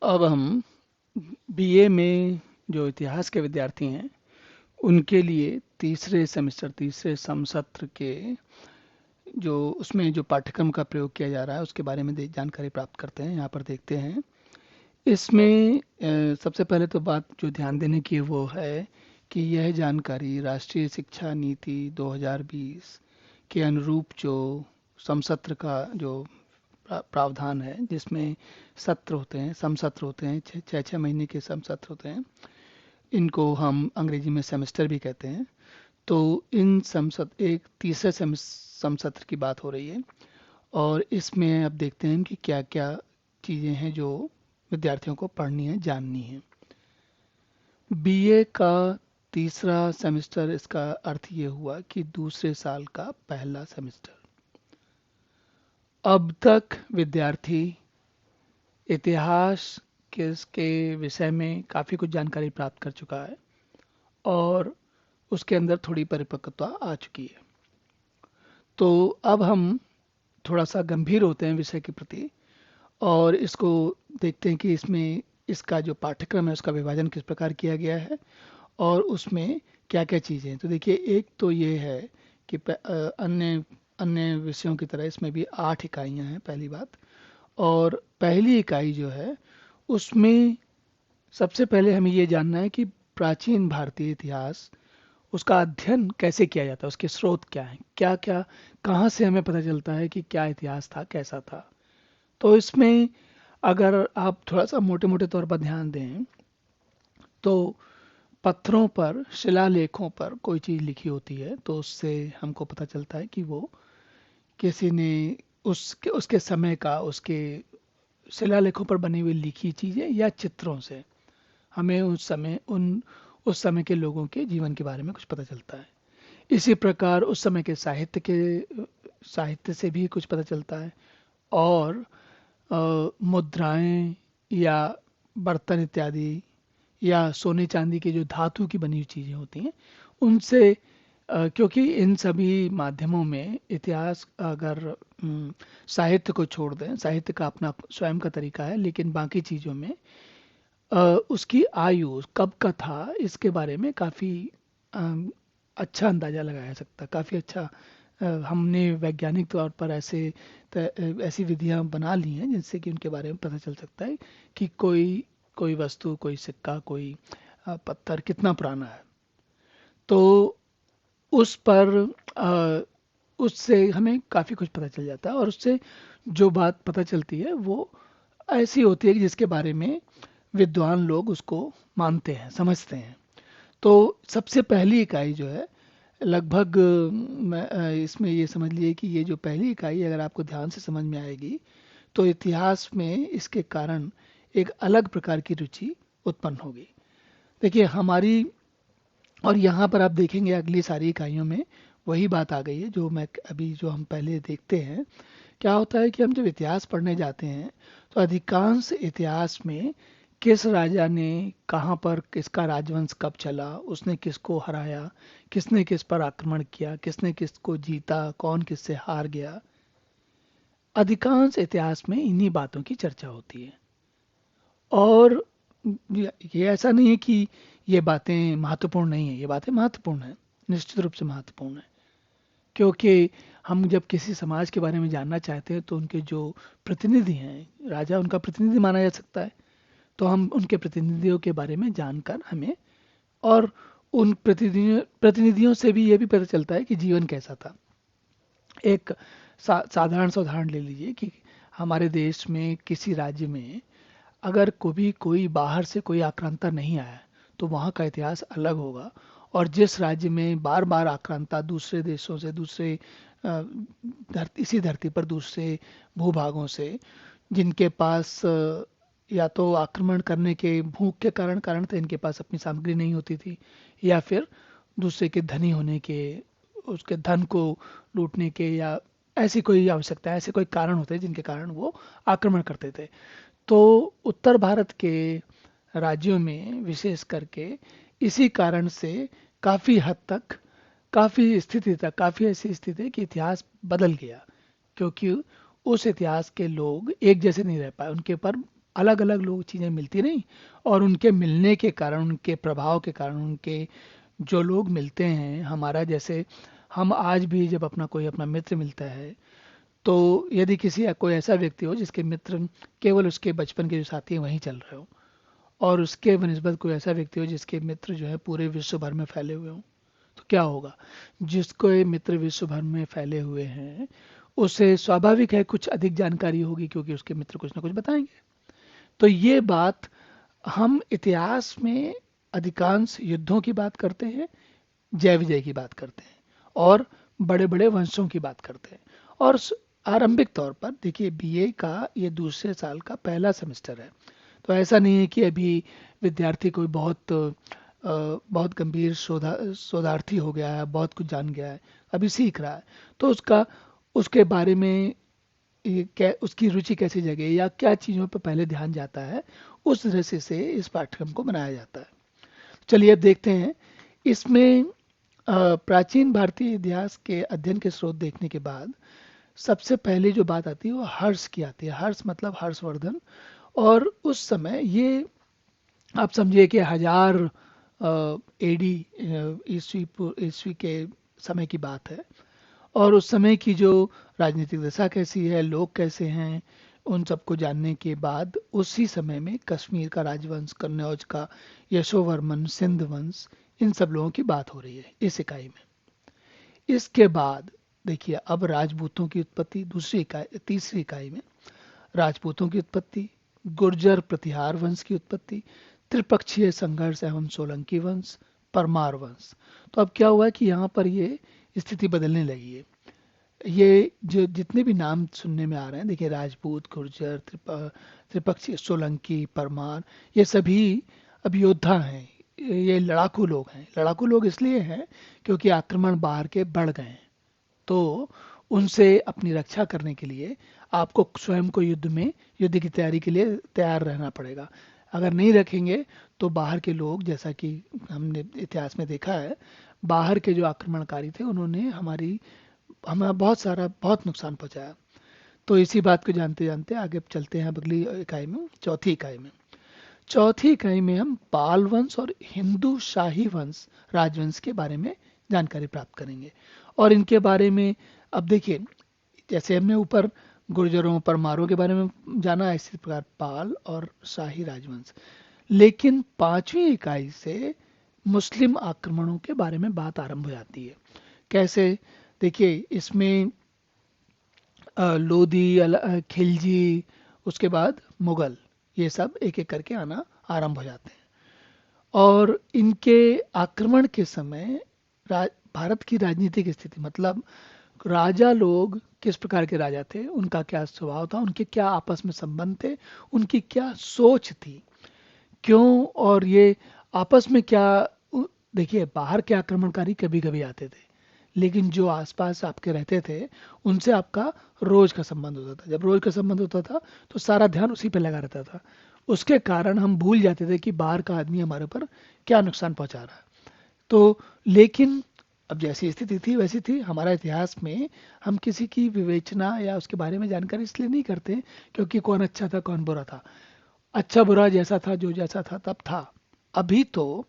अब हम बीए में जो इतिहास के विद्यार्थी हैं उनके लिए तीसरे सेमेस्टर तीसरे समसत्र के जो उसमें जो पाठ्यक्रम का प्रयोग किया जा रहा है उसके बारे में जानकारी प्राप्त करते हैं। यहाँ पर देखते हैं इसमें सबसे पहले तो बात जो ध्यान देने की वो है कि यह जानकारी राष्ट्रीय शिक्षा नीति 2020 के अनुरूप जो समसत्र का जो प्रावधान है, जिसमें सत्र होते हैं, समसत्र होते हैं, छः छः महीने के समसत्र होते हैं। इनको हम अंग्रेजी में सेमेस्टर भी कहते हैं। तो इन समसत्र एक तीसरे समसत्र की बात हो रही है और इसमें अब देखते हैं कि क्या क्या चीज़ें हैं जो विद्यार्थियों को पढ़नी है, जाननी है। बीए का तीसरा सेमेस्टर, इसका अर्थ ये हुआ कि दूसरे साल का पहला सेमेस्टर। अब तक विद्यार्थी इतिहास के विषय में काफ़ी कुछ जानकारी प्राप्त कर चुका है और उसके अंदर थोड़ी परिपक्वता आ चुकी है। तो अब हम थोड़ा सा गंभीर होते हैं विषय के प्रति और इसको देखते हैं कि इसमें इसका जो पाठ्यक्रम है उसका विभाजन किस प्रकार किया गया है और उसमें क्या क्या चीज़ें हैं। तो देखिए, एक तो ये है कि अन्य अन्य विषयों की तरह इसमें भी 8 इकाइयाँ हैं, पहली बात। और पहली इकाई जो है उसमें सबसे पहले हमें ये जानना है कि प्राचीन भारतीय इतिहास, उसका अध्ययन कैसे किया जाता है, उसके स्रोत क्या हैं, क्या क्या, कहाँ से हमें पता चलता है कि क्या इतिहास था, कैसा था। तो इसमें अगर आप थोड़ा सा मोटे मोटे तौर पर ध्यान दें तो पत्थरों पर, शिलालेखों पर कोई चीज़ लिखी होती है तो उससे हमको पता चलता है कि वो किसी ने उसके उसके समय का, उसके शिलालेखों पर बनी हुई लिखी चीज़ें या चित्रों से हमें उस समय के लोगों के जीवन के बारे में कुछ पता चलता है। इसी प्रकार उस समय के साहित्य से भी कुछ पता चलता है और मुद्राएं या बर्तन इत्यादि या सोने चांदी की जो धातु की बनी हुई चीज़ें होती हैं उनसे, क्योंकि इन सभी माध्यमों में इतिहास, अगर साहित्य को छोड़ दें, साहित्य का अपना स्वयं का तरीका है, लेकिन बाकी चीज़ों में अ, उसकी आयु कब का था इसके बारे में काफ़ी अच्छा अंदाज़ा लगाया जा सकता है, काफ़ी अच्छा। हमने वैज्ञानिक तौर पर ऐसी विधियां बना ली हैं जिनसे कि उनके बारे में पता चल सकता है कि कोई कोई वस्तु, कोई सिक्का, कोई पत्थर कितना पुराना है। तो उस पर अ, उससे हमें काफ़ी कुछ पता चल जाता है और उससे जो बात पता चलती है वो ऐसी होती है कि जिसके बारे में विद्वान लोग उसको मानते हैं, समझते हैं। तो सबसे पहली इकाई जो है लगभग, इसमें ये समझ लिए कि ये जो पहली इकाई अगर आपको ध्यान से समझ में आएगी तो इतिहास में इसके कारण एक अलग प्रकार की रुचि उत्पन्न होगी। देखिए हमारी, और यहाँ पर आप देखेंगे अगली सारी इकाइयों में वही बात आ गई है जो मैं अभी, जो हम पहले देखते हैं। क्या होता है कि हम जब इतिहास पढ़ने जाते हैं तो अधिकांश इतिहास में किस राजा ने कहाँ पर, किसका राजवंश कब चला, उसने किसको हराया, किसने किस पर आक्रमण किया, किसने किसको जीता, कौन किससे हार गया, अधिकांश इतिहास में इन्हीं बातों की चर्चा होती है। और ये ऐसा नहीं है कि ये बातें महत्वपूर्ण नहीं है, ये बातें महत्वपूर्ण है, निश्चित रूप से महत्वपूर्ण है। क्योंकि हम जब किसी समाज के बारे में जानना चाहते हैं तो उनके जो प्रतिनिधि हैं, राजा उनका प्रतिनिधि माना जा सकता है, तो हम उनके प्रतिनिधियों के बारे में जानकर हमें, और उन प्रतिनिधियों से भी ये भी पता चलता है कि जीवन कैसा था। एक साधारण सा उदाहरण ले लीजिए कि हमारे देश में किसी राज्य में अगर कभी कोई बाहर से कोई आक्रांता नहीं आया तो वहाँ का इतिहास अलग होगा। और जिस राज्य में बार बार आक्रांता दूसरे देशों से, दूसरे इसी धरती पर दूसरे भूभागों से, जिनके पास या तो आक्रमण करने के भूख के कारण थे, इनके पास अपनी सामग्री नहीं होती थी, या फिर दूसरे के धनी होने के, उसके धन को लूटने के, या ऐसी कोई आवश्यकता, ऐसे कोई कारण होते जिनके कारण वो आक्रमण करते थे। तो उत्तर भारत के राज्यों में विशेष करके इसी कारण से काफ़ी हद तक, काफ़ी स्थिति तक, काफ़ी ऐसी स्थिति है कि इतिहास बदल गया, क्योंकि उस इतिहास के लोग एक जैसे नहीं रह पाए, उनके ऊपर अलग अलग लोग चीज़ें मिलती रहीं, और उनके मिलने के कारण, उनके प्रभाव के कारण, उनके जो लोग मिलते हैं हमारा, जैसे हम आज भी जब कोई अपना मित्र मिलता है, तो यदि किसी कोई ऐसा व्यक्ति हो जिसके मित्र केवल उसके बचपन के जो साथी हैं वहीं चल रहे हो, और उसके बनिस्बत कोई ऐसा व्यक्ति हो जिसके मित्र जो है पूरे विश्व भर में फैले हुए हों, तो क्या होगा? जिसको ये मित्र विश्व भर में फैले हुए हैं, उसे स्वाभाविक है कुछ अधिक जानकारी होगी, क्योंकि उसके मित्र कुछ ना कुछ बताएंगे। तो ये बात हम इतिहास में अधिकांश युद्धों की बात करते हैं, जय विजय की बात करते हैं, और बड़े बड़े वंशों की बात करते हैं। और आरंभिक तौर पर देखिए, बीए का ये दूसरे साल का पहला सेमेस्टर है, तो ऐसा नहीं है कि अभी विद्यार्थी कोई बहुत गंभीर शोधार्थी हो गया है, बहुत कुछ जान गया है, अभी सीख रहा है। तो उसके बारे में उसकी रुचि कैसे जगे या क्या चीज़ों पर पहले ध्यान जाता है, उस दृष्टि से इस पाठ्यक्रम को बनाया जाता है। चलिए अब देखते हैं इसमें प्राचीन भारतीय इतिहास के अध्ययन के स्रोत देखने के बाद सबसे पहले जो बात आती है वो हर्ष की आती है। हर्ष मतलब हर्षवर्धन। और उस समय ये आप समझिए कि 1000 एडी ईस्वी के समय की बात है। और उस समय की जो राजनीतिक दशा कैसी है, लोग कैसे हैं, उन सबको जानने के बाद उसी समय में कश्मीर का राजवंश, कन्नौज का यशोवर्मन, सिंध वंश, इन सब लोगों की बात हो रही है इस इकाई में। इसके बाद देखिए अब राजपूतों की उत्पत्ति तीसरी इकाई में राजपूतों की उत्पत्ति, गुर्जर प्रतिहार वंश की उत्पत्ति, त्रिपक्षीय संघर्ष एवं सोलंकी वंश, परमार वंश। तो अब क्या हुआ कि यहाँ पर ये स्थिति बदलने लगी है। ये जो जितने भी नाम सुनने में आ रहे हैं, देखिए राजपूत, गुर्जर, त्रिपक्षीय, सोलंकी, परमार, ये सभी अब योद्धा हैं, ये लड़ाकू लोग हैं। लड़ाकू लोग इसलिए हैं क्योंकि आक्रमण बाहर के बढ़ गए हैं, तो उनसे अपनी रक्षा करने के लिए आपको स्वयं को युद्ध की तैयारी के लिए तैयार रहना पड़ेगा। अगर नहीं रखेंगे तो बाहर के लोग, जैसा कि हमने इतिहास में देखा है, बाहर के जो आक्रमणकारी थे उन्होंने हमें बहुत नुकसान पहुंचाया। तो इसी बात को जानते जानते आगे चलते हैं अगली इकाई में, चौथी इकाई में। चौथी इकाई में हम पाल वंश और हिंदू शाही वंश, राजवंश के बारे में जानकारी प्राप्त करेंगे। और इनके बारे में अब देखिए, जैसे हमने ऊपर गुर्जरों, परमारों के बारे में जाना, इसी प्रकार पाल और शाही राजवंश। लेकिन पांचवी इकाई से मुस्लिम आक्रमणों के बारे में बात आरंभ हो जाती है। कैसे? देखिए इसमें लोदी, खिलजी, उसके बाद मुगल, ये सब एक एक करके आना आरंभ हो जाते हैं। और इनके आक्रमण के समय भारत की राजनीतिक स्थिति, मतलब राजा लोग किस प्रकार के राजा थे, उनका क्या स्वभाव था, उनके क्या आपस में संबंध थे, उनकी क्या सोच थी, क्यों, और ये आपस में क्या। देखिए बाहर के आक्रमणकारी कभी कभी आते थे, लेकिन जो आसपास आपके रहते थे उनसे आपका रोज का संबंध होता था। जब रोज का संबंध होता था तो सारा ध्यान उसी पे लगा रहता था। उसके कारण हम भूल जाते थे कि बाहर का आदमी हमारे ऊपर क्या नुकसान पहुंचा रहा है। तो लेकिन अब जैसी स्थिति थी वैसी थी। हमारा इतिहास में हम किसी की विवेचना या उसके बारे में जानकारी इसलिए नहीं करते क्योंकि कौन अच्छा था कौन बुरा था। अच्छा बुरा जैसा था, जो जैसा था तब था। अभी तो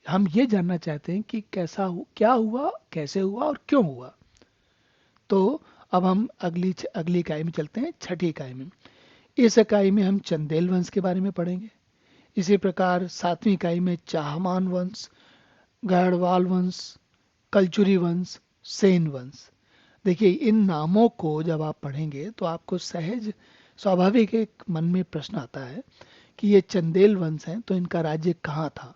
हम ये जानना चाहते हैं कि क्या हुआ, कैसे हुआ और क्यों हुआ। तो अब हम अगली इकाई में चलते हैं, छठी इकाई में। इस इकाई में हम चंदेल वंश के बारे में पढ़ेंगे। इसी प्रकार सातवीं इकाई में चाहमान वंश, गढ़वाल वंश, कलचुरी वंश, सेन वंश। देखिए इन नामों को जब आप पढ़ेंगे तो आपको स्वाभाविक एक मन में प्रश्न आता है कि ये चंदेल वंश हैं, तो इनका राज्य कहाँ था?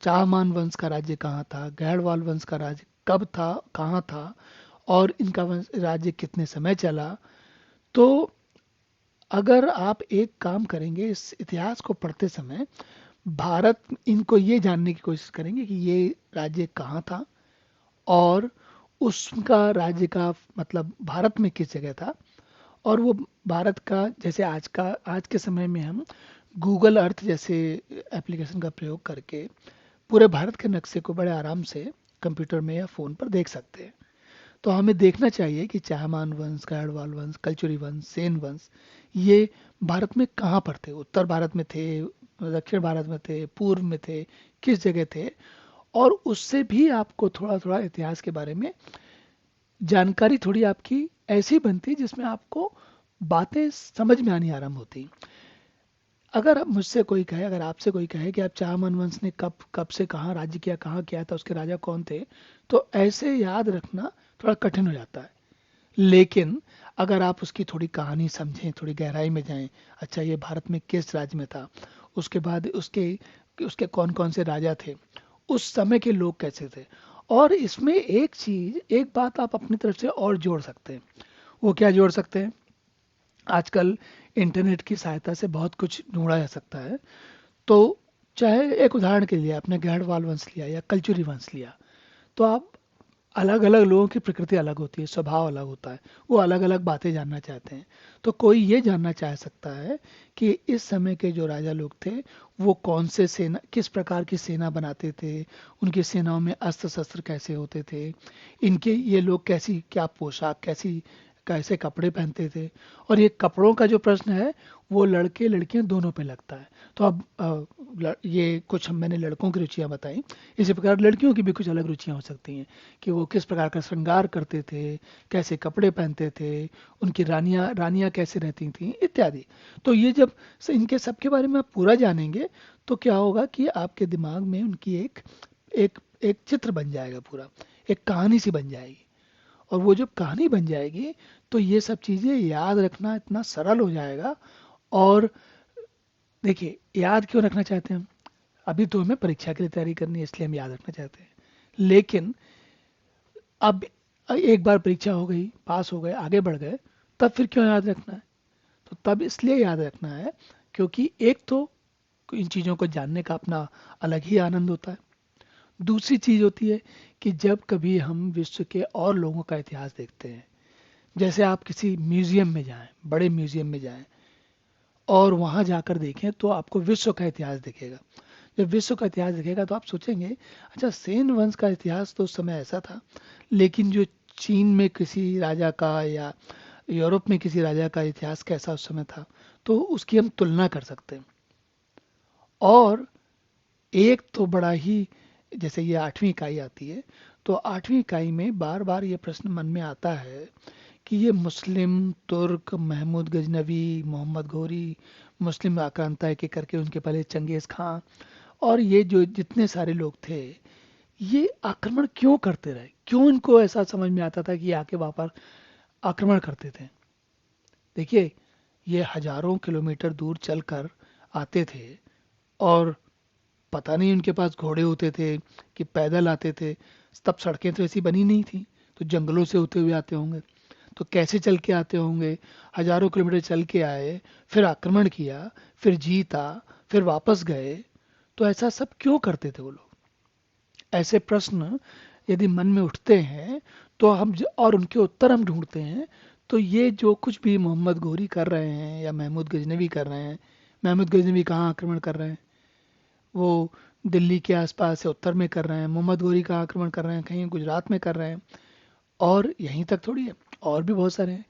चाहमान वंश का राज्य कहाँ था? गढ़वाल वंश का राज्य कब था, कहाँ था, और इनका राज्य कितने समय चला? तो अगर आप एक काम करेंगे, इस इतिहास को पढ़ते समय भारत, इनको ये जानने की कोशिश करेंगे कि ये राज्य कहाँ था और उसका राज्य का मतलब भारत में किस जगह था। और वो भारत का, जैसे आज के समय में हम गूगल अर्थ जैसे एप्लीकेशन का प्रयोग करके पूरे भारत के नक्शे को बड़े आराम से कंप्यूटर में या फ़ोन पर देख सकते हैं। तो हमें देखना चाहिए कि चाहमान वंश, गढ़वाल वंश, कलचुरी वंश, सेन वंश, ये भारत में कहाँ पर थे, उत्तर भारत में थे, दक्षिण भारत में थे, पूर्व में थे, किस जगह थे। और उससे भी आपको थोड़ा थोड़ा इतिहास के बारे में जानकारी थोड़ी आपकी ऐसी बनती जिसमें आपको बातें समझ में आनी आरंभ होती। अगर अब मुझसे कोई कहे, अगर आपसे कोई कहे कि आप चाहमान वंश ने कब कब से कहाँ राज्य किया, कहाँ किया था, उसके राजा कौन थे, तो ऐसे याद रखना थोड़ा कठिन हो जाता है। लेकिन अगर आप उसकी थोड़ी कहानी समझें, थोड़ी गहराई में जाएं, अच्छा ये भारत में किस राज्य में था, उसके बाद उसके उसके कौन कौन से राजा थे, उस समय के लोग कैसे थे। और इसमें एक चीज, एक बात आप अपनी तरफ से और जोड़ सकते हैं। वो क्या जोड़ सकते हैं? आजकल इंटरनेट की सहायता से बहुत कुछ ढूंढा जा सकता है। तो चाहे एक उदाहरण के लिए आपने गढ़वाल वंश लिया या कलचुरी वंश लिया, तो आप अलग अलग लोगों की प्रकृति अलग होती है, स्वभाव अलग होता है, वो अलग अलग बातें जानना चाहते हैं। तो कोई ये जानना चाह सकता है कि इस समय के जो राजा लोग थे वो कौन से सेना, किस प्रकार की सेना बनाते थे, उनकी सेनाओं में अस्त्र शस्त्र कैसे होते थे, इनके ये लोग कैसी क्या पोशाक, कैसी कैसे कपड़े पहनते थे। और ये कपड़ों का जो प्रश्न है वो लड़के लड़कियां दोनों पे लगता है। तो अब ये कुछ मैंने लड़कों की रुचियां बताई, इसी प्रकार लड़कियों की भी कुछ अलग रुचियां हो सकती हैं कि वो किस प्रकार का श्रृंगार करते थे, कैसे कपड़े पहनते थे, उनकी रानियां रानियां कैसे रहती थीं इत्यादि। तो ये जब इनके सब के बारे में आप पूरा जानेंगे तो क्या होगा कि आपके दिमाग में उनकी एक एक एक चित्र बन जाएगा, पूरा एक कहानी सी बन जाएगी। और वो जब कहानी बन जाएगी तो ये सब चीज़ें याद रखना इतना सरल हो जाएगा। और देखिए, याद क्यों रखना चाहते हैं हम? अभी तो हमें परीक्षा के लिए तैयारी करनी है इसलिए हम याद रखना चाहते हैं। लेकिन अब एक बार परीक्षा हो गई, पास हो गए, आगे बढ़ गए, तब फिर क्यों याद रखना है? तो तब इसलिए याद रखना है क्योंकि एक तो इन चीज़ों को जानने का अपना अलग ही आनंद होता है। दूसरी चीज़ होती है कि जब कभी हम विश्व के और लोगों का इतिहास देखते हैं, जैसे आप किसी म्यूजियम में जाएं, बड़े म्यूजियम में जाएं और वहां जाकर देखें तो आपको विश्व का इतिहास दिखेगा। जब विश्व का इतिहास दिखेगा तो आप सोचेंगे अच्छा सेन वंश का इतिहास तो उस समय ऐसा था, लेकिन जो चीन में किसी राजा का या यूरोप में किसी राजा का इतिहास कैसा उस समय था, तो उसकी हम तुलना कर सकते हैं। और एक तो बड़ा ही, जैसे ये 8वीं इकाई आती है, तो 8वीं इकाई में बार बार ये प्रश्न मन में आता है कि ये मुस्लिम, तुर्क, महमूद गजनवी, मोहम्मद घोरी, मुस्लिम आक्रांता है कि करके उनके पहले चंगेज खां, और ये जो जितने सारे लोग थे, ये आक्रमण क्यों करते रहे? क्यों इनको ऐसा समझ में आता था कि ये आके वहां पर आक्रमण करते थे? देखिए, ये हजारों किलोमीटर दूर चलकर आते थे, और पता नहीं उनके पास घोड़े होते थे कि पैदल आते थे। तब सड़कें तो ऐसी बनी नहीं थी, तो जंगलों से होते हुए आते होंगे। तो कैसे चल के आते होंगे? हजारों किलोमीटर चल के आए, फिर आक्रमण किया, फिर जीता, फिर वापस गए। तो ऐसा सब क्यों करते थे वो लोग? ऐसे प्रश्न यदि मन में उठते हैं तो और उनके उत्तर हम ढूंढते हैं, तो ये जो कुछ भी मोहम्मद घोरी कर रहे हैं या महमूद गजनवी कर रहे हैं, महमूद गजनवी कहाँ आक्रमण कर रहे हैं? वो दिल्ली के आसपास या उत्तर में कर रहे हैं। मोहम्मद घोरी का आक्रमण कर रहे हैं, कहीं गुजरात में कर रहे हैं। और यहीं तक थोड़ी है, और भी बहुत सारे हैं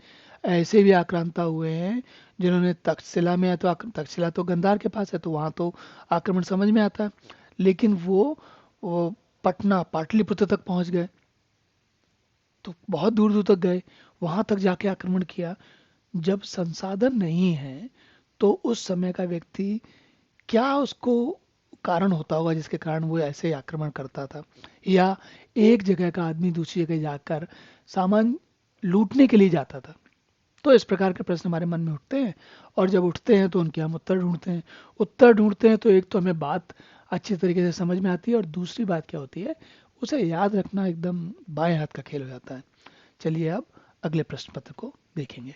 ऐसे भी आक्रांता हुए हैं जिन्होंने तक्षशिला में, या तो तक्षशिला तो गंधार के पास है तो वहां तो आक्रमण समझ में आता है, लेकिन वो पटना पाटलिपुत्र तक पहुंच गए, तो बहुत दूर दूर तक गए, वहां तक जाके आक्रमण किया। जब संसाधन नहीं है तो उस समय का व्यक्ति, क्या उसको कारण होता होगा जिसके कारण वो ऐसे आक्रमण करता था? या एक जगह का आदमी दूसरी जगह जाकर सामान लूटने के लिए जाता था? तो इस प्रकार के प्रश्न हमारे मन में उठते हैं, और जब उठते हैं तो उनके हम उत्तर ढूंढते हैं। उत्तर ढूंढते हैं तो एक तो हमें बात अच्छी तरीके से समझ में आती है, और दूसरी बात क्या होती है, उसे याद रखना एकदम बाएं हाथ का खेल हो जाता है। चलिए अब अगले प्रश्न पत्र को देखेंगे।